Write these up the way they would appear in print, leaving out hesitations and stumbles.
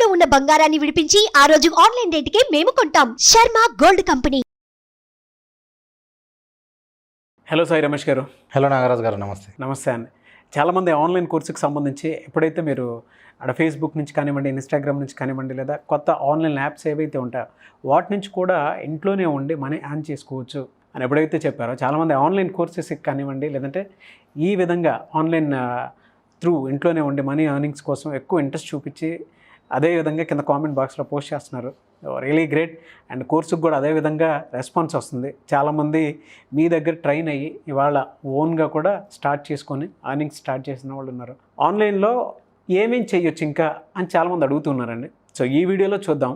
తాకట్టులో ఉన్న బంగారాన్ని విడిపించి ఆ రోజు ఆన్లైన్ రేటుకే మేము కొంటాం. Sharma gold company. Hello Sai Ramesh గారు. హలో నాగరాజ్ గారు, నమస్తే. నమస్తే అండి. చాలామంది ఆన్లైన్ కోర్సుకి సంబంధించి ఎప్పుడైతే మీరు ఫేస్బుక్ నుంచి కానివ్వండి, ఇన్స్టాగ్రామ్ నుంచి కానివ్వండి, లేదా కొత్త ఆన్లైన్ యాప్స్ ఏవైతే ఉంటాయో వాటి నుంచి కూడా ఇంట్లోనే ఉండి మనీ ఎర్న్ చేసుకోవచ్చు అని ఎప్పుడైతే చెప్పారో చాలామంది ఆన్లైన్ కోర్సెస్కి కానివ్వండి, లేదంటే ఈ విధంగా ఆన్లైన్ త్రూ ఇంట్లోనే ఉండి మనీ ఎర్నింగ్స్ కోసం ఎక్కువ ఇంట్రెస్ట్ చూపించి అదేవిధంగా కింద కామెంట్ బాక్స్లో పోస్ట్ చేస్తున్నారు. Really great. అండ్ కోర్సుకు కూడా అదేవిధంగా రెస్పాన్స్ వస్తుంది. చాలామంది మీ దగ్గర ట్రైన్ అయ్యి ఇవాళ ఓన్గా కూడా స్టార్ట్ చేసుకొని ఎర్నింగ్స్ స్టార్ట్ చేసిన వాళ్ళు ఉన్నారు. ఆన్లైన్లో ఏమేం చేయొచ్చు ఇంకా అని చాలామంది అడుగుతున్నారండి. సో ఈ వీడియోలో చూద్దాం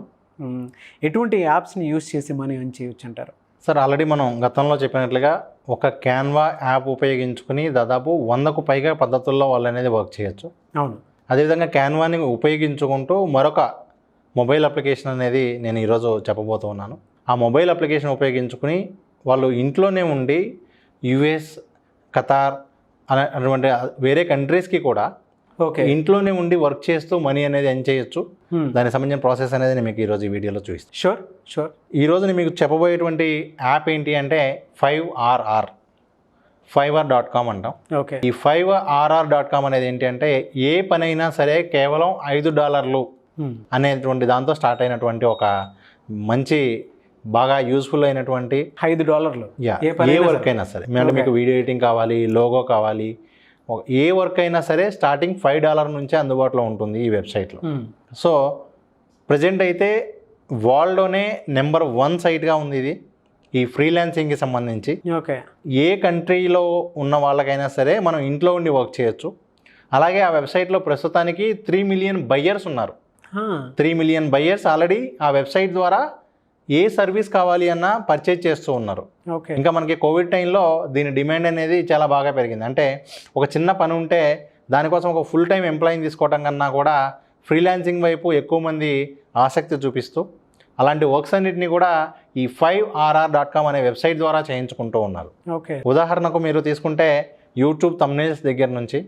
ఎటువంటి యాప్స్ని యూస్ చేసి మనీ ఎర్న్ చేయొచ్చు అంటారు. సార్, ఆల్రెడీ మనం గతంలో చెప్పినట్లుగా ఒక క్యాన్వా యాప్ ఉపయోగించుకుని దాదాపు 100కు పైగా పద్ధతుల్లో వాళ్ళు అనేది వర్క్ చేయొచ్చు. అవును. అదేవిధంగా క్యాన్వాని ఉపయోగించుకుంటూ మరొక మొబైల్ అప్లికేషన్ అనేది నేను ఈరోజు చెప్పబోతూ ఉన్నాను. ఆ మొబైల్ అప్లికేషన్ ఉపయోగించుకుని వాళ్ళు ఇంట్లోనే ఉండి యుఎస్, ఖతార్ అటువంటి వేరే కంట్రీస్కి కూడా ఓకే ఇంట్లోనే ఉండి వర్క్ చేస్తూ మనీ అనేది ఎర్న్ చేయొచ్చు. దానికి సంబంధించిన ప్రాసెస్ అనేది నేను మీకు ఈరోజు ఈ వీడియోలో చూపిస్తాను. షూర్. ఈరోజు నేను మీకు చెప్పబోయేటువంటి యాప్ ఏంటి అంటే 5RR.com అంటాం. ఓకే. ఈ 5RR.com అనేది ఏంటి అంటే ఏ పనైనా సరే కేవలం $5 అనేటువంటి దాంతో స్టార్ట్ అయినటువంటి ఒక మంచి బాగా యూస్ఫుల్ అయినటువంటి $5 ఏ వర్క్ అయినా సరే, అంటే మీకు వీడియో ఎడిటింగ్ కావాలి, లోగో కావాలి, ఏ వర్క్ అయినా సరే స్టార్టింగ్ $5 నుంచే అందుబాటులో ఉంటుంది ఈ వెబ్సైట్లో. సో ప్రజెంట్ అయితే వరల్డ్లోనే నెంబర్ 1 సైట్గా ఉంది ఇది ఈ ఫ్రీలాన్సింగ్కి సంబంధించి. ఓకే. ఏ కంట్రీలో ఉన్న వాళ్ళకైనా సరే మనం ఇంట్లో ఉండి వర్క్ చేయొచ్చు. అలాగే ఆ వెబ్సైట్లో ప్రస్తుతానికి 3 మిలియన్ బయ్యర్స్ ఉన్నారు. 3 మిలియన్ బయ్యర్స్ ఆల్రెడీ ఆ వెబ్సైట్ ద్వారా ఏ సర్వీస్ కావాలి అన్నా పర్చేజ్ చేస్తూ ఉన్నారు. ఓకే. ఇంకా మనకి కోవిడ్ టైంలో దీని డిమాండ్ అనేది చాలా బాగా పెరిగింది. అంటే ఒక చిన్న పని ఉంటే దానికోసం ఒక ఫుల్ టైం ఎంప్లాయీని తీసుకోవడం కన్నా కూడా ఫ్రీలాన్సింగ్ వైపు ఎక్కువ మంది ఆసక్తి చూపిస్తూ అలాంటి వర్క్స్ అన్నిటిని కూడా ఈ 5RR.com అనే వెబ్సైట్ ద్వారా చేయించుకుంటూ ఉన్నారు. ఓకే. ఉదాహరణకు మీరు తీసుకుంటే యూట్యూబ్ థంబ్నెయిల్స్ దగ్గర నుంచి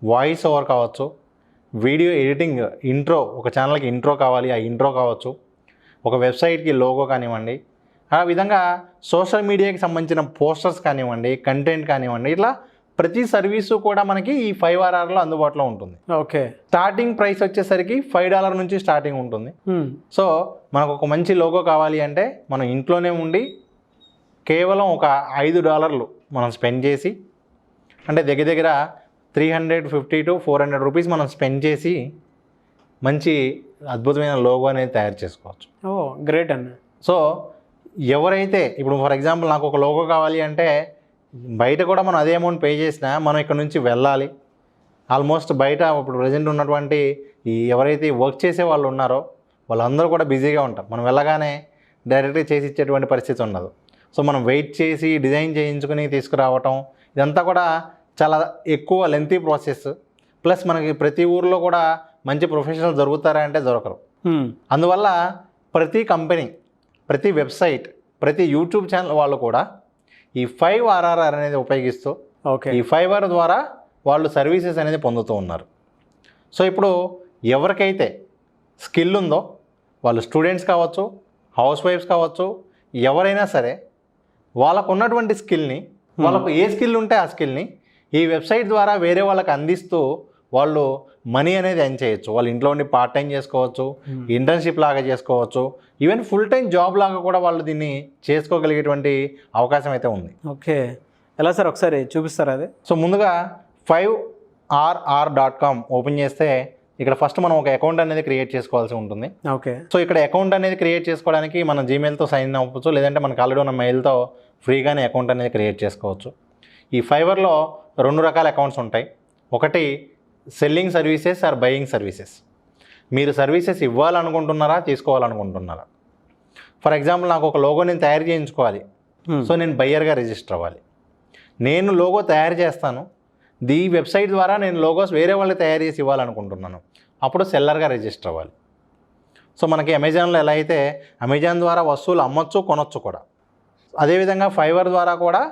వాయిస్ ఓవర్ కావచ్చు, వీడియో ఎడిటింగ్, ఇంట్రో, ఒక ఛానల్కి ఇంట్రో కావాలి ఆ ఇంట్రో కావచ్చు, ఒక వెబ్సైట్కి లోగో కానివ్వండి, ఆ విధంగా సోషల్ మీడియాకి సంబంధించిన పోస్టర్స్ కానివ్వండి, కంటెంట్ కానివ్వండి, ఇట్లా ప్రతి సర్వీసు కూడా మనకి ఈ 5RRలో అందుబాటులో ఉంటుంది. ఓకే. స్టార్టింగ్ ప్రైస్ వచ్చేసరికి $5 నుంచి స్టార్టింగ్ ఉంటుంది. సో మనకు ఒక మంచి లోగో కావాలి అంటే మనం ఇంట్లోనే ఉండి కేవలం ఒక $5 మనం స్పెండ్ చేసి, అంటే దగ్గర 350 to 400 రూపీస్ మనం స్పెండ్ చేసి మంచి అద్భుతమైన లోగో అనేది తయారు చేసుకోవచ్చు. ఓ గ్రేట్ అన్న. సో ఎవరైతే ఇప్పుడు ఫర్ ఎగ్జాంపుల్ నాకు ఒక లోగో కావాలి అంటే బయట కూడా మనం అదే అమౌంట్ పే చేసినా మనం ఇక్కడ నుంచి వెళ్ళాలి. ఆల్మోస్ట్ బయట ఇప్పుడు ప్రజెంట్ ఉన్నటువంటి ఈ ఎవరైతే వర్క్ చేసే వాళ్ళు ఉన్నారో వాళ్ళందరూ కూడా బిజీగా ఉంటారు. మనం వెళ్ళగానే డైరెక్ట్గా చేసి ఇచ్చేటువంటి పరిస్థితి ఉండదు. సో మనం వెయిట్ చేసి డిజైన్ చేయించుకుని తీసుకురావటం ఇదంతా కూడా చాలా ఎక్కువ లెంతీ ప్రాసెస్. ప్లస్ మనకి ప్రతి ఊర్లో కూడా మంచి ప్రొఫెషనల్ దొరుకుతారా అంటే దొరకరు. అందువల్ల ప్రతి కంపెనీ, ప్రతి వెబ్సైట్, ప్రతి యూట్యూబ్ ఛానల్ వాళ్ళు కూడా ఈ 5RR అనేది ఉపయోగిస్తూ ఈ 5R ద్వారా వాళ్ళు సర్వీసెస్ అనేది పొందుతూ ఉన్నారు. సో ఇప్పుడు ఎవరికైతే స్కిల్ ఉందో వాళ్ళు స్టూడెంట్స్ కావచ్చు, హౌస్ వైఫ్స్ కావచ్చు, ఎవరైనా సరే వాళ్ళకు ఉన్నటువంటి స్కిల్ని, వాళ్ళకు ఏ స్కిల్ ఉంటే ఆ స్కిల్ని ఈ వెబ్సైట్ ద్వారా వేరే వాళ్ళకి అందిస్తూ వాళ్ళు మనీ అనేది ఎర్న్ చేయొచ్చు. వాళ్ళు ఇంట్లో ఉండి పార్ట్ టైం చేసుకోవచ్చు, ఇంటర్న్షిప్ లాగా చేసుకోవచ్చు, ఈవెన్ ఫుల్ టైం జాబ్ లాగా కూడా వాళ్ళు దీన్ని చేసుకోగలిగేటువంటి అవకాశం అయితే ఉంది. ఓకే. ఎలా సార్, ఒకసారి చూపిస్తారా అది? సో ముందుగా 5RR.com ఓపెన్ చేస్తే ఇక్కడ ఫస్ట్ మనం ఒక అకౌంట్ అనేది క్రియేట్ చేసుకోవాల్సి ఉంటుంది. ఓకే. సో ఇక్కడ అకౌంట్ అనేది క్రియేట్ చేసుకోవడానికి మనం జీమెయిల్తో సైన్ అవ్వచ్చు, లేదంటే మనకు ఆల్రెడీ ఉన్న మెయిల్తో ఫ్రీగానే అకౌంట్ అనేది క్రియేట్ చేసుకోవచ్చు. ఈ 5Rలో 2 రకాల అకౌంట్స్ ఉంటాయి. ఒకటి selling services or buying services. మీరు సర్వీసెస్ ఇవ్వాలనుకుంటున్నారా, తీసుకోవాలనుకుంటున్నారా? ఫర్ ఎగ్జాంపుల్ నాకు ఒక లోగో నేను తయారు చేయించుకోవాలి. సో నేను బయ్యర్గా రిజిస్టర్ అవ్వాలి. నేను లోగో తయారు చేస్తాను, ఈ వెబ్సైట్ ద్వారా నేను లోగోస్ వేరే వాళ్ళకి తయారు చేసి ఇవ్వాలనుకుంటున్నాను, అప్పుడు సెల్లర్గా రిజిస్టర్ అవ్వాలి. సో మనకి అమెజాన్లో ఎలా అయితే అమెజాన్ ద్వారా వస్తువులు అమ్మొచ్చు, కొనొచ్చు కూడా, అదేవిధంగా 5R ద్వారా కూడా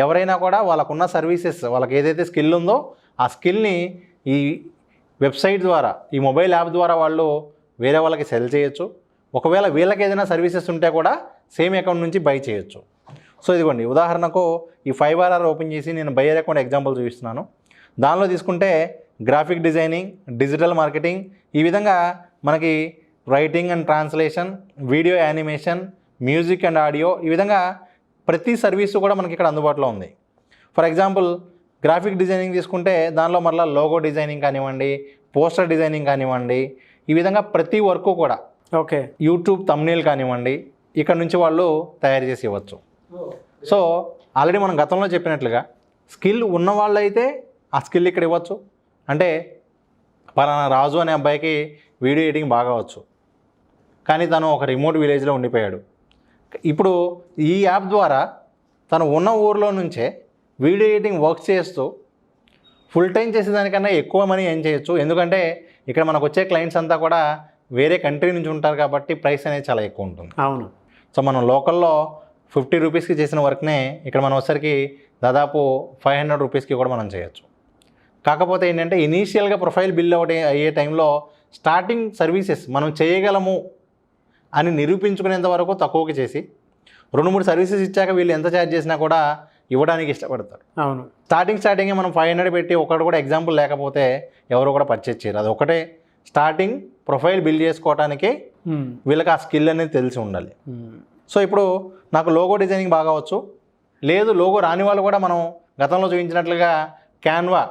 ఎవరైనా కూడా వాళ్ళకున్న సర్వీసెస్, వాళ్ళకి ఏదైతే స్కిల్ ఉందో ఆ స్కిల్ని ఈ వెబ్సైట్ ద్వారా, ఈ మొబైల్ యాప్ ద్వారా వాళ్ళు వేరే వాళ్ళకి సెల్ చేయొచ్చు. ఒకవేళ వీళ్ళకి ఏదైనా సర్వీసెస్ ఉంటే కూడా సేమ్ అకౌంట్ నుంచి బై చేయొచ్చు. సో ఇదిగోండి, ఉదాహరణకు ఈ 5RR ఓపెన్ చేసి నేను బయ్యర్ అకౌంట్ ఎగ్జాంపుల్ చూపిస్తున్నాను. దానిలో తీసుకుంటే గ్రాఫిక్ డిజైనింగ్, డిజిటల్ మార్కెటింగ్, ఈ విధంగా మనకి writing and translation, video animation, music and audio, ఈ విధంగా ప్రతి సర్వీసు కూడా మనకి ఇక్కడ అందుబాటులో ఉంది. ఫర్ ఎగ్జాంపుల్ గ్రాఫిక్ డిజైనింగ్ తీసుకుంటే దానిలో మరలా లోగో డిజైనింగ్ కానివ్వండి, పోస్టర్ డిజైనింగ్ కానివ్వండి, ఈ విధంగా ప్రతి వర్క్ కూడా ఓకే యూట్యూబ్ థంబ్నెయిల్ కానివ్వండి ఇక్కడ నుంచి వాళ్ళు తయారు చేసి ఇవ్వచ్చు. సో ఆల్రెడీ మనం గతంలో చెప్పినట్లుగా స్కిల్ ఉన్న వాళ్ళైతే ఆ స్కిల్ ఇక్కడ ఇవ్వచ్చు. అంటే పలానా రాజు అనే అబ్బాయికి వీడియో ఎడిటింగ్ బాగా వచ్చు, కానీ తను ఒక రిమోట్ విలేజ్లో ఉండిపోయాడు. ఇప్పుడు ఈ యాప్ ద్వారా తను ఉన్న ఊరిలో నుంచే వీడియో ఎడిటింగ్ వర్క్ చేస్తూ ఫుల్ టైం చేసేదానికన్నా ఎక్కువ మనీ ఏం చేయొచ్చు. ఎందుకంటే ఇక్కడ మనకు వచ్చే క్లయింట్స్ అంతా కూడా వేరే కంట్రీ నుంచి ఉంటారు కాబట్టి ప్రైస్ అనేది చాలా ఎక్కువ ఉంటుంది. అవును. సో మనం లోకల్లో 50 రూపీస్కి చేసిన వర్క్నే ఇక్కడ మనం వచ్చరికి దాదాపు 500 రూపీస్కి కూడా మనం చేయొచ్చు. కాకపోతే ఏంటంటే ఇనీషియల్గా ప్రొఫైల్ బిల్డ్ అయ్యే టైంలో స్టార్టింగ్ సర్వీసెస్ మనం చేయగలము అని నిరూపించుకునేంత వరకు తక్కువకి చేసి 2-3 సర్వీసెస్ ఇచ్చాక వీళ్ళు ఎంత ఛార్జ్ చేసినా కూడా ఇవ్వడానికి ఇష్టపడతారు. అవును. స్టార్టింగే మనం 500 పెట్టి ఒకటి కూడా ఎగ్జాంపుల్ లేకపోతే ఎవరు కూడా పర్చేజ్ చేయరు. అది ఒకటే స్టార్టింగ్ ప్రొఫైల్ బిల్డ్ చేసుకోవడానికి వీళ్ళకి ఆ స్కిల్ అనేది తెలిసి ఉండాలి. సో ఇప్పుడు నాకు లోగో డిజైనింగ్ బాగా వచ్చు, లేదు లోగో రాని వాళ్ళు కూడా మనం గతంలో చూపించినట్లుగా క్యాన్వా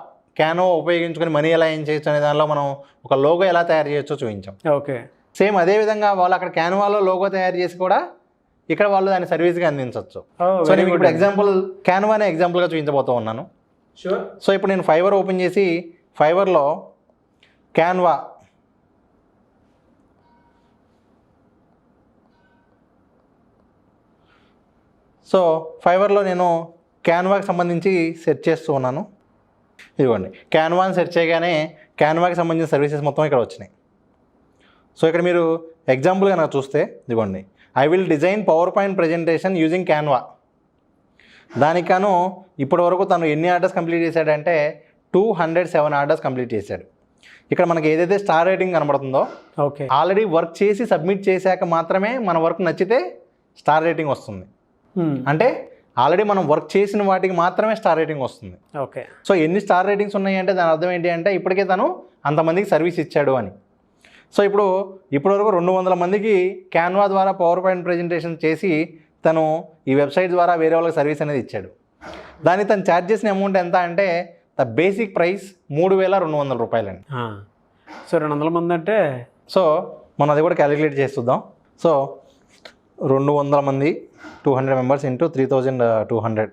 ఉపయోగించుకొని మనీ ఎలా ఏం చేయొచ్చు అనే దానిలో మనం ఒక లోగో ఎలా తయారు చేయొచ్చో చూపించాం. ఓకే. సేమ్ అదేవిధంగా వాళ్ళు అక్కడ క్యాన్వాలో లోగో తయారు చేసి కూడా ఇక్కడ వాళ్ళు దాన్ని సర్వీస్గా అందించవచ్చు. సో నేను ఇప్పుడు ఎగ్జాంపుల్ క్యాన్వానే ఎగ్జాంపుల్గా చూపించబోతూ ఉన్నాను. సో ఇప్పుడు నేను ఫైవర్ ఓపెన్ చేసి ఫైవర్లో క్యాన్వా సో ఫైవర్లో నేను క్యాన్వాకి సంబంధించి సెర్చ్ చేస్తూ ఉన్నాను. ఇదిగోండి, క్యాన్వాని సెర్చ్ చేయగానే క్యాన్వాకి సంబంధించిన సర్వీసెస్ మొత్తం ఇక్కడ వచ్చినాయి. సో ఇక్కడ మీరు ఎగ్జాంపుల్గా నాకు చూస్తే ఇదిగోండి, I will design power point presentation using Canva. దానికి గాను ఇప్పటి వరకు తను ఎన్ని ఆర్డర్స్ కంప్లీట్ చేశాడంటే 207 ఆర్డర్స్ కంప్లీట్ చేశాడు. ఇక్కడ మనకి ఏదైతే స్టార్ రేటింగ్ కనబడుతుందో ఓకే, ఆల్రెడీ వర్క్ చేసి సబ్మిట్ చేశాక మాత్రమే మన వర్క్ నచ్చితే స్టార్ రేటింగ్ వస్తుంది. అంటే ఆల్రెడీ మనం వర్క్ చేసిన వాటికి మాత్రమే స్టార్ రేటింగ్ వస్తుంది. ఓకే. సో ఎన్ని స్టార్ రేటింగ్స్ ఉన్నాయి అంటే దాని అర్థం ఏంటి అంటే ఇప్పటికే తను అంతమందికి సర్వీస్ ఇచ్చాడు అని. సో ఇప్పటివరకు 200 మందికి క్యాన్వా ద్వారా పవర్ పాయింట్ ప్రజెంటేషన్ చేసి తను ఈ వెబ్సైట్ ద్వారా వేరే వాళ్ళకి సర్వీస్ అనేది ఇచ్చాడు. దాన్ని తను ఛార్జ్ చేసిన అమౌంట్ ఎంత అంటే ద బేసిక్ ప్రైస్ 3200 రూపాయలండి. సో 200 మంది అంటే సో మనం అది కూడా క్యాలిక్యులేట్ చేస్తుందాం. సో 200 మంది 200 మెంబర్స్ ఇంటూ 3200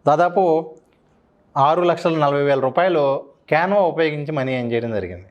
దాదాపు 6,40,000 రూపాయలు క్యాన్వా ఉపయోగించి మనీ ఏం చేయడం జరిగింది.